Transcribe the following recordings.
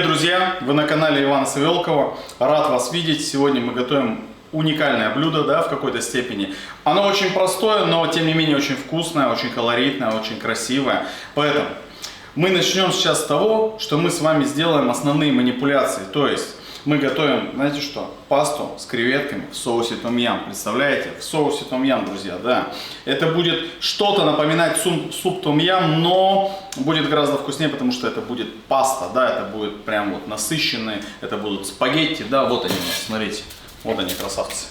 Привет, друзья! Вы на канале Ивана Савелкова. Рад вас видеть. Сегодня мы готовим уникальное блюдо, да, в какой-то степени. Оно очень простое, но тем не менее очень вкусное, очень колоритное, очень красивое. Поэтому мы начнем сейчас с того, что мы с вами сделаем основные манипуляции. То есть мы готовим, знаете что, пасту с креветками в соусе том-ям. Представляете? В соусе том-ям, друзья, да. Это будет что-то напоминать суп том-ям, но будет гораздо вкуснее, потому что это будет паста, да, это будет прям вот насыщенные, это будут спагетти, да, вот они у нас, смотрите, вот они, красавцы.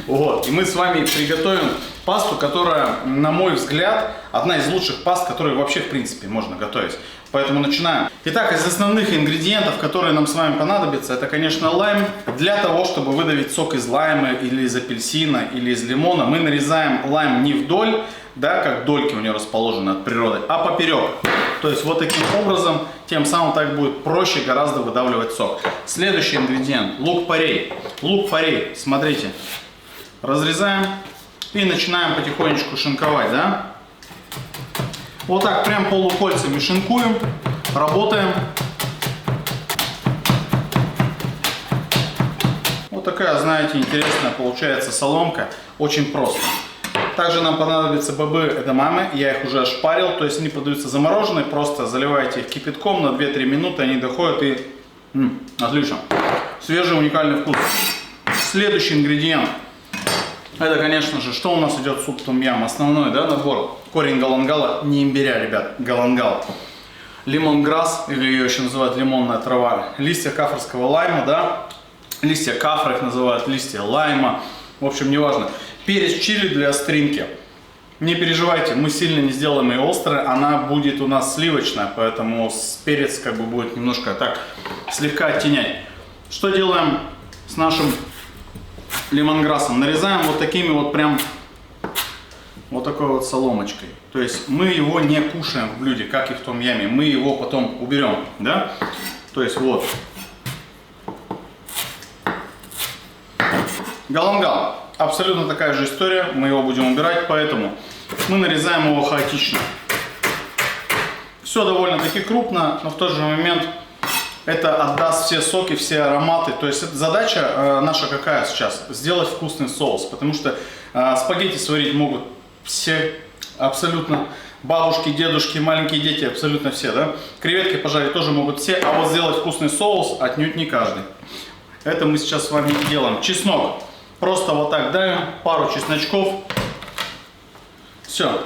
Вот, и мы с вами приготовим пасту, которая, на мой взгляд, одна из лучших паст, которые вообще, в принципе, можно готовить. Поэтому начинаем. Итак, из основных ингредиентов, которые нам с вами понадобятся, это, конечно, лайм. Для того, чтобы выдавить сок из лайма, или из апельсина, или из лимона, мы нарезаем лайм не вдоль, да, как дольки у него расположены от природы, а поперек. То есть вот таким образом, тем самым так будет проще гораздо выдавливать сок. Следующий ингредиент – лук-порей. Лук-порей, смотрите, разрезаем и начинаем потихонечку шинковать, да. Вот так прям полукольцами шинкуем, работаем. Вот такая, знаете, интересная получается соломка, очень просто. Также нам понадобятся бобы эдамаме, я их уже ошпарил, то есть они подаются замороженные, просто заливаете их кипятком на 2-3 минуты, они доходят и... отлично. Свежий уникальный вкус. Следующий ингредиент. Это, конечно же, что у нас идет суп том-ям? Основной, да, набор. Корень галангала, не имбиря, ребят, галангал. Лимонграсс, или ее еще называют лимонная трава. Листья кафрского лайма, да. Листья кафры их называют, листья лайма. В общем, неважно. Перец чили для остринки. Не переживайте, мы сильно не сделаем ее острой, она будет у нас сливочная, поэтому перец как бы будет немножко так слегка оттенять. Что делаем с нашим лимонграссом? Нарезаем вот такими вот прям, вот такой вот соломочкой. То есть мы его не кушаем в блюде, как и в том-яме, мы его потом уберем, да? То есть вот. Галангал. Абсолютно такая же история, мы его будем убирать, поэтому мы нарезаем его хаотично. Все довольно-таки крупно, но в тот же момент это отдаст все соки, все ароматы. То есть задача наша какая сейчас? Сделать вкусный соус, потому что спагетти сварить могут все, абсолютно, бабушки, дедушки, маленькие дети, абсолютно все, да? Креветки пожарить тоже могут все, а вот сделать вкусный соус отнюдь не каждый. Это мы сейчас с вами и делаем. Чеснок. Просто вот так давим, пару чесночков. Все.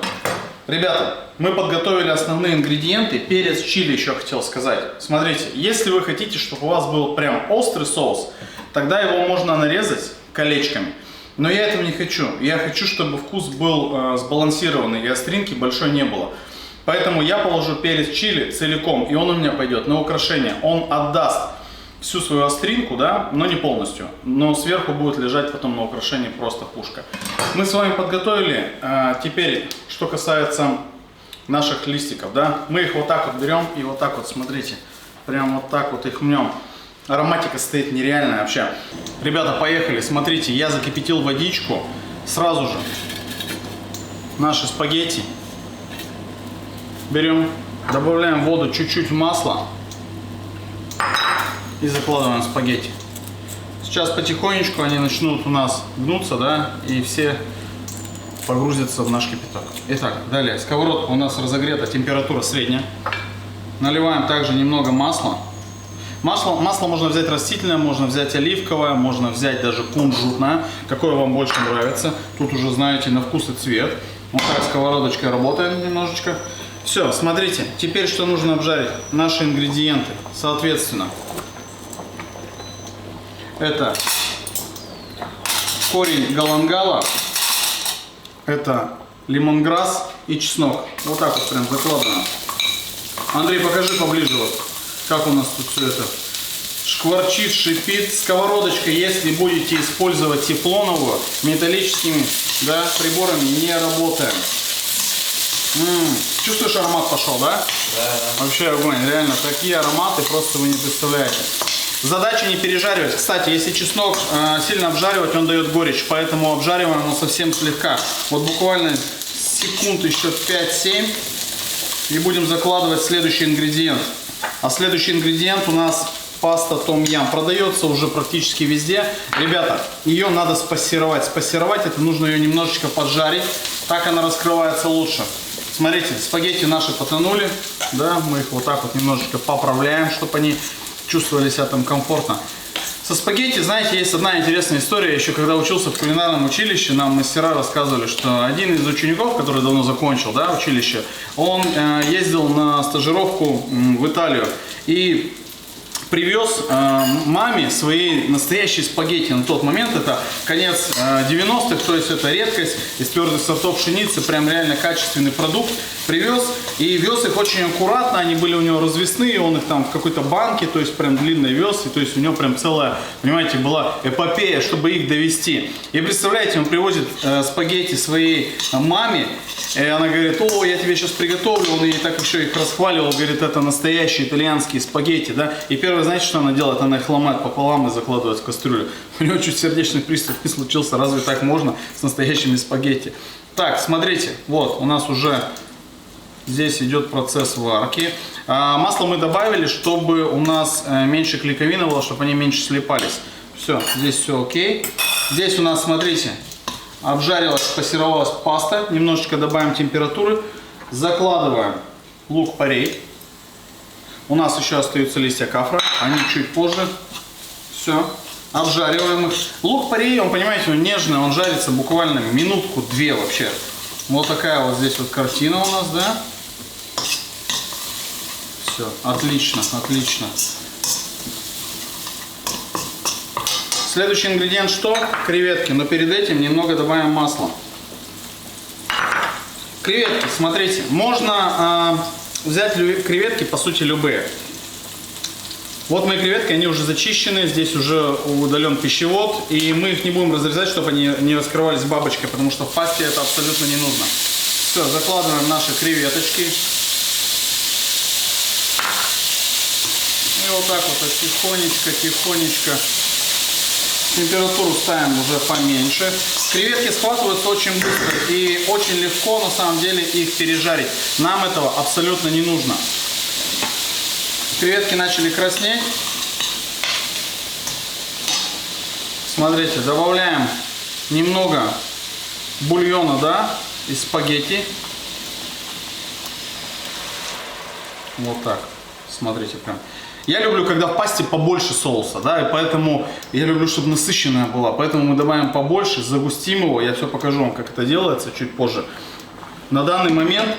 Ребята, мы подготовили основные ингредиенты. Перец чили еще хотел сказать. Смотрите, если вы хотите, чтобы у вас был прям острый соус, тогда его можно нарезать колечками. Но я этого не хочу. Я хочу, чтобы вкус был сбалансированный и остринки большой не было. Поэтому я положу перец чили целиком, и он у меня пойдет на украшение. Он отдаст всю свою остринку, да, но не полностью. Но сверху будет лежать потом на украшении просто пушка. Мы с вами подготовили. Теперь, что касается наших листиков, да, мы их вот так вот берем и вот так вот, смотрите, прям вот так вот их мнем. Ароматика стоит нереальная вообще. Ребята, поехали. Смотрите, я закипятил водичку. Сразу же наши спагетти берем, добавляем в воду чуть-чуть масла и закладываем спагетти. Сейчас потихонечку они начнут у нас гнуться, да, и все погрузятся в наш кипяток. Итак, далее сковородка у нас разогрета, температура средняя. Наливаем также немного масла. Масло можно взять растительное, можно взять оливковое, можно взять даже кунжутное, какое вам больше нравится. Тут уже знаете на вкус и цвет. Вот так сковородочкой работаем немножечко. Все, смотрите, теперь что нужно обжарить? Наши ингредиенты, соответственно. Это корень галангала, это лимонграсс и чеснок. Вот так вот прям закладываем. Андрей, покажи поближе вот, как у нас тут все это шкварчит, шипит. Сковородочка, если будете использовать тефлоновую, металлическими, да, приборами не работаем. Чувствуешь, аромат пошел, да? Да. Вообще огонь, реально, такие ароматы просто вы не представляете. Задача не пережаривать. Кстати, если чеснок сильно обжаривать, он дает горечь, поэтому обжариваем его совсем слегка. Вот буквально секунд еще 5-7 и будем закладывать следующий ингредиент. А следующий ингредиент у нас паста том-ям. Продается уже практически везде. Ребята, ее надо спассеровать. Спассеровать — это нужно ее немножечко поджарить. Так она раскрывается лучше. Смотрите, спагетти наши потонули. Да, мы их вот так вот немножечко поправляем, чтобы они чувствовали себя там комфортно. Со спагетти, знаете, есть одна интересная история. Еще когда учился в кулинарном училище, нам мастера рассказывали, что один из учеников, который давно закончил, да, училище, он ездил на стажировку в Италию и привез маме свои настоящие спагетти. На тот момент, это конец 90-х, то есть это редкость, из твердых сортов пшеницы, прям реально качественный продукт. Привез и вез их очень аккуратно, они были у него развесные, он их там в какой-то банке, то есть прям длинно вез, и то есть у него прям целая, понимаете, была эпопея, чтобы их довести. И представляете, он привозит спагетти своей маме, и она говорит: о, я тебе сейчас приготовлю, он ей так еще их расхваливал, говорит, это настоящие итальянские спагетти, да, и первое, знаете, что она делает? Она их ломает пополам и закладывает в кастрюлю. У него чуть сердечный приступ не случился, разве так можно с настоящими спагетти? Так, смотрите, вот у нас уже здесь идет процесс варки. Масло мы добавили, чтобы у нас меньше клейковины было, чтобы они меньше слипались. Все, здесь все окей. Здесь у нас, смотрите, обжарилась, пассеровалась паста. Немножечко добавим температуры. Закладываем лук-порей. У нас еще остаются листья кафра, они чуть позже. Все, обжариваем их. Лук-порей, он, понимаете, он нежный, он жарится буквально минутку-две вообще. Вот такая вот здесь вот картина у нас, да? Все, отлично, отлично. Следующий ингредиент что? Креветки, но перед этим немного добавим масла. Креветки, смотрите, можно взять креветки, по сути, любые. Вот мои креветки, они уже зачищены, здесь уже удален пищевод, и мы их не будем разрезать, чтобы они не раскрывались бабочкой, потому что в пасте это абсолютно не нужно. Все, закладываем наши креветочки. И вот так вот тихонечко, тихонечко. Температуру ставим уже поменьше. Креветки схватываются очень быстро и очень легко на самом деле их пережарить. Нам этого абсолютно не нужно. Креветки начали краснеть. Смотрите, добавляем немного бульона, да, из спагетти. Вот так. Смотрите, прям. Я люблю, когда в пасте побольше соуса, да, и поэтому я люблю, чтобы насыщенная была. Поэтому мы добавим побольше, загустим его. Я все покажу вам, как это делается чуть позже. На данный момент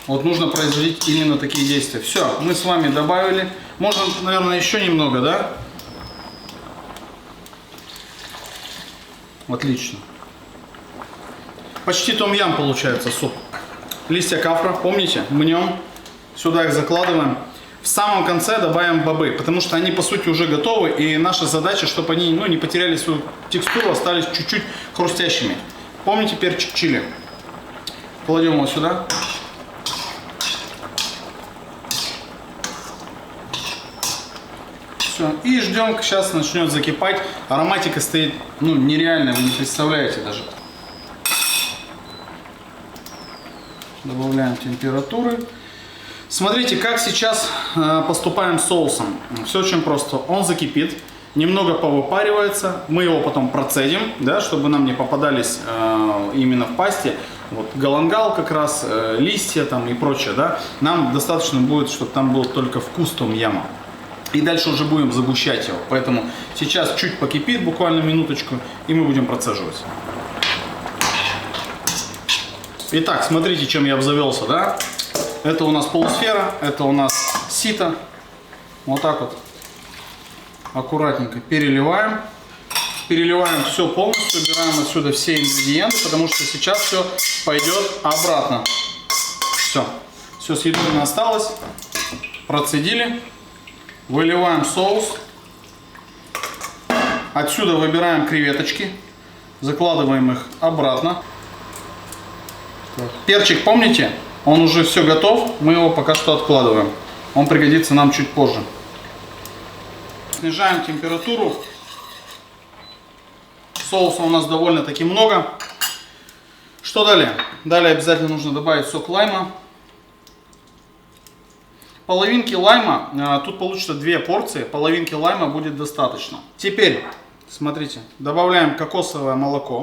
вот нужно производить именно такие действия. Все, мы с вами добавили. Можно, наверное, еще немного, да? Отлично. Почти том-ям получается суп. Листья кафра, помните, мнем. Сюда их закладываем. В самом конце добавим бобы, потому что они по сути уже готовы, и наша задача, чтобы они не потеряли свою текстуру, остались чуть-чуть хрустящими. Помните перчик чили? Кладем его сюда. Все. И ждем, сейчас начнет закипать. Ароматика стоит, нереальная, вы не представляете даже. Добавляем температуры. Смотрите, как сейчас поступаем с соусом. Все очень просто. Он закипит, немного повыпаривается, мы его потом процедим, да, чтобы нам не попадались именно в пасте вот галангал как раз, листья там и прочее. Да. Нам достаточно будет, чтобы там был только вкус том-яма. И дальше уже будем загущать его. Поэтому сейчас чуть покипит, буквально минуточку, и мы будем процеживать. Итак, смотрите, чем я обзавелся, да? Это у нас полусфера, это у нас сито. Вот так вот аккуратненько переливаем. Переливаем все полностью, убираем отсюда все ингредиенты, потому что сейчас все пойдет обратно. Все. Все съедобно осталось. Процедили. Выливаем соус. Отсюда выбираем креветочки. Закладываем их обратно. Перчик, помните? Он уже все готов, мы его пока что откладываем. Он пригодится нам чуть позже. Снижаем температуру. Соуса у нас довольно-таки много. Что далее? Далее обязательно нужно добавить сок лайма. половинки лайма, тут получится 2 порции, половинки лайма будет достаточно. Теперь, смотрите, добавляем кокосовое молоко.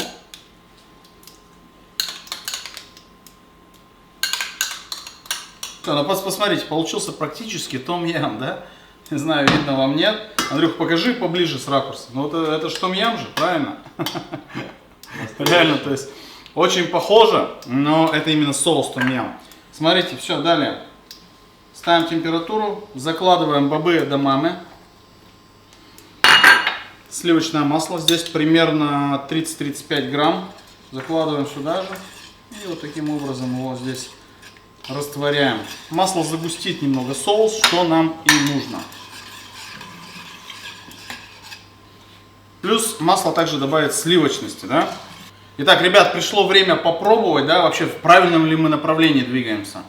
Посмотрите, получился практически том-ям, да? Не знаю, видно вам, нет? Андрюх, покажи поближе с ракурса. Ну это ж том-ям же, правильно? Реально, то есть очень похоже, но это именно соус том-ям. Смотрите, все, далее. Ставим температуру, закладываем бобы эдамаме. Сливочное масло, здесь примерно 30-35 грамм. Закладываем сюда же. И вот таким образом его здесь растворяем. Масло загустит немного соус, что нам и нужно. Плюс масло также добавит сливочности, да? Итак, ребят, пришло время попробовать, да, вообще в правильном ли мы направлении двигаемся.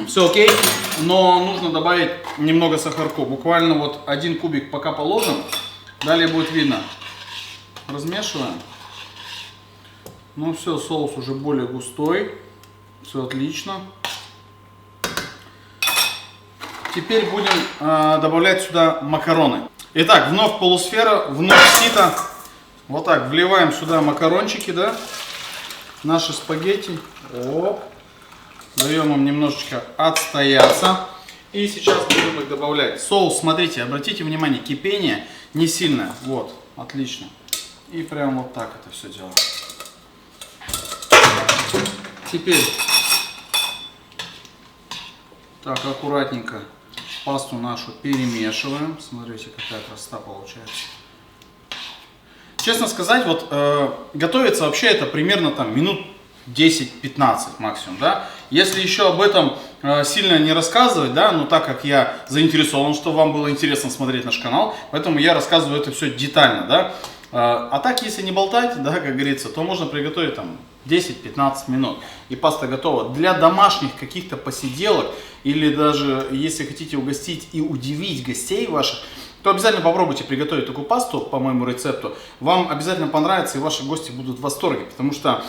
Все окей, но нужно добавить немного сахарку. Буквально вот 1 кубик пока положим, далее будет видно. Размешиваем. Ну все, соус уже более густой. Все отлично. Теперь будем добавлять сюда макароны. Итак, вновь полусфера, вновь сито. Вот так, вливаем сюда макарончики, да, наши спагетти. Оп. Даем им немножечко отстояться. И сейчас будем их добавлять. Соус, смотрите, обратите внимание, кипение не сильное. Вот, отлично. И прям вот так это все делаем. Теперь так аккуратненько пасту нашу перемешиваем. Смотрите, какая красота получается. Честно сказать, вот готовится вообще это примерно там минут 10-15 максимум, да. Если еще об этом сильно не рассказывать, да, но так как я заинтересован, чтобы вам было интересно смотреть наш канал, поэтому я рассказываю это все детально, да. А так, если не болтать, да, как говорится, то можно приготовить там 10-15 минут, и паста готова. Для домашних каких-то посиделок, или даже если хотите угостить и удивить гостей ваших, то обязательно попробуйте приготовить такую пасту по моему рецепту. Вам обязательно понравится, и ваши гости будут в восторге, потому что,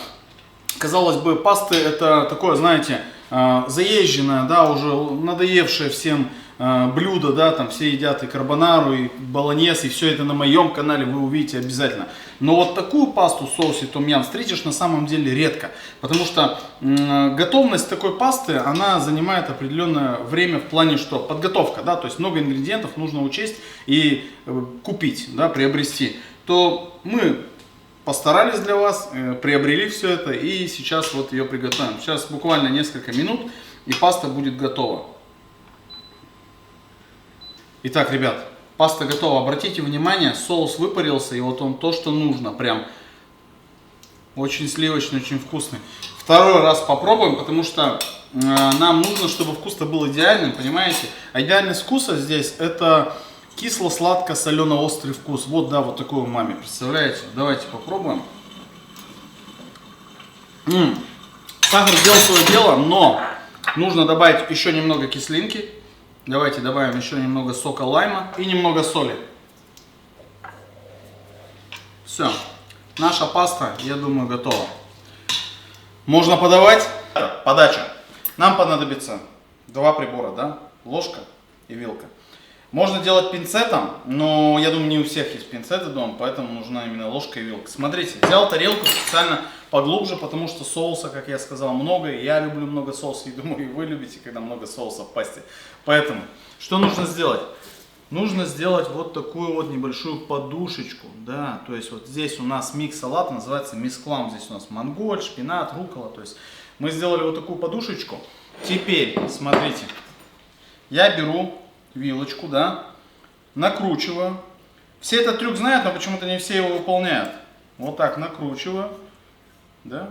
казалось бы, пасты это такое, знаете, заезженное, да, уже надоевшее всем блюдо, да, там все едят и карбонару, и болоньез, и все это на моем канале вы увидите обязательно. Но вот такую пасту в соусе том-ям встретишь на самом деле редко, потому что готовность такой пасты, она занимает определенное время в плане, что подготовка, да, то есть много ингредиентов нужно учесть и купить, да, приобрести. То мы постарались для вас, приобрели все это, и сейчас вот ее приготовим. Сейчас буквально несколько минут, и паста будет готова. Итак, ребят, паста готова. Обратите внимание, соус выпарился, и вот он то, что нужно. Прям очень сливочный, очень вкусный. Второй раз попробуем, потому что нам нужно, чтобы вкус-то был идеальным, понимаете? А идеальность вкуса здесь это кисло-сладко-солено-острый вкус. Вот, да, вот такой умами. Представляете? Давайте попробуем. Сахар сделал свое дело, но нужно добавить еще немного кислинки. Давайте добавим еще немного сока лайма и немного соли. Все. Наша паста, я думаю, готова. Можно подавать. Подача. Нам понадобится 2 прибора, да? Ложка и вилка. Можно делать пинцетом, но я думаю, не у всех есть пинцеты дома, поэтому нужна именно ложка и вилка. Смотрите, взял тарелку специально поглубже, потому что соуса, как я сказал, много. Я люблю много соуса, и думаю, и вы любите, когда много соуса в пасте. Поэтому, что нужно сделать? Нужно сделать вот такую вот небольшую подушечку, да, то есть вот здесь у нас микс салата, называется мисклам, здесь у нас манголь, шпинат, руккола, то есть мы сделали вот такую подушечку. Теперь, смотрите, я беру вилочку, да, накручиваю. Все этот трюк знают, но почему-то не все его выполняют. Вот так накручиваю, да,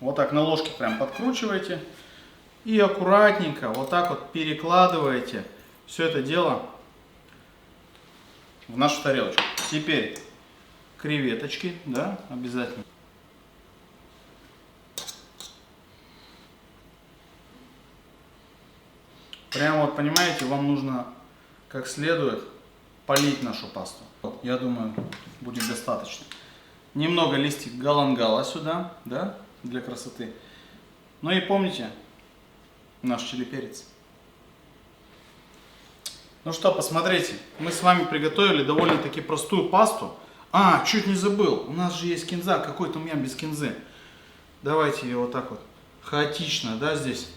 вот так на ложке прям подкручиваете и аккуратненько вот так вот перекладываете все это дело в нашу тарелочку. Теперь креветочки, да, обязательно. Прямо вот, понимаете, вам нужно как следует полить нашу пасту. Вот, я думаю, будет достаточно. Немного листик галангала сюда, да, для красоты. Ну и помните, наш чили-перец. Ну что, посмотрите, мы с вами приготовили довольно-таки простую пасту. А, чуть не забыл, у нас же есть кинза, какой том-ям без кинзы. Давайте ее вот так вот хаотично, да, здесь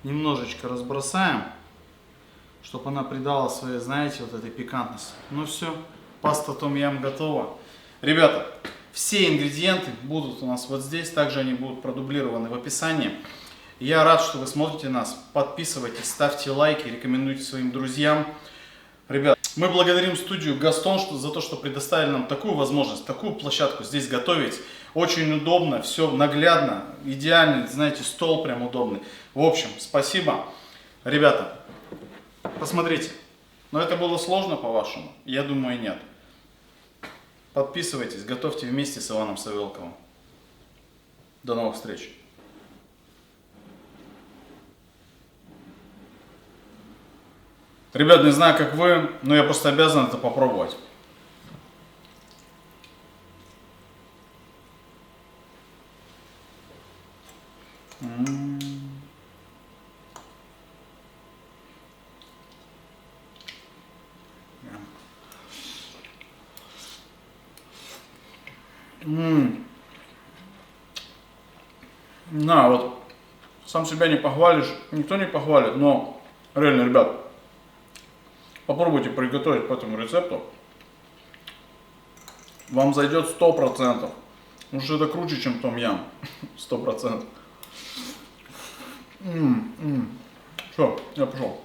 немножечко разбросаем, чтобы она придала своей, знаете, вот этой пикантности. Ну все, паста том-ям готова. Ребята, все ингредиенты будут у нас вот здесь, также они будут продублированы в описании. Я рад, что вы смотрите нас, подписывайтесь, ставьте лайки, рекомендуйте своим друзьям. Ребят, мы благодарим студию Гастон за то, что предоставили нам такую возможность, такую площадку здесь готовить. Очень удобно, все наглядно, идеальный, знаете, стол прям удобный. В общем, спасибо. Ребята, посмотрите, но это было сложно по-вашему? Я думаю, нет. Подписывайтесь, готовьте вместе с Иваном Савелковым. До новых встреч. Ребят, не знаю, как вы, но я просто обязан это попробовать. На, вот сам себя не похвалишь, никто не похвалит, но реально, ребят, попробуйте приготовить по этому рецепту. Вам зайдет 100%. Потому что это круче, чем том-ям. 100%. Все, я пошел.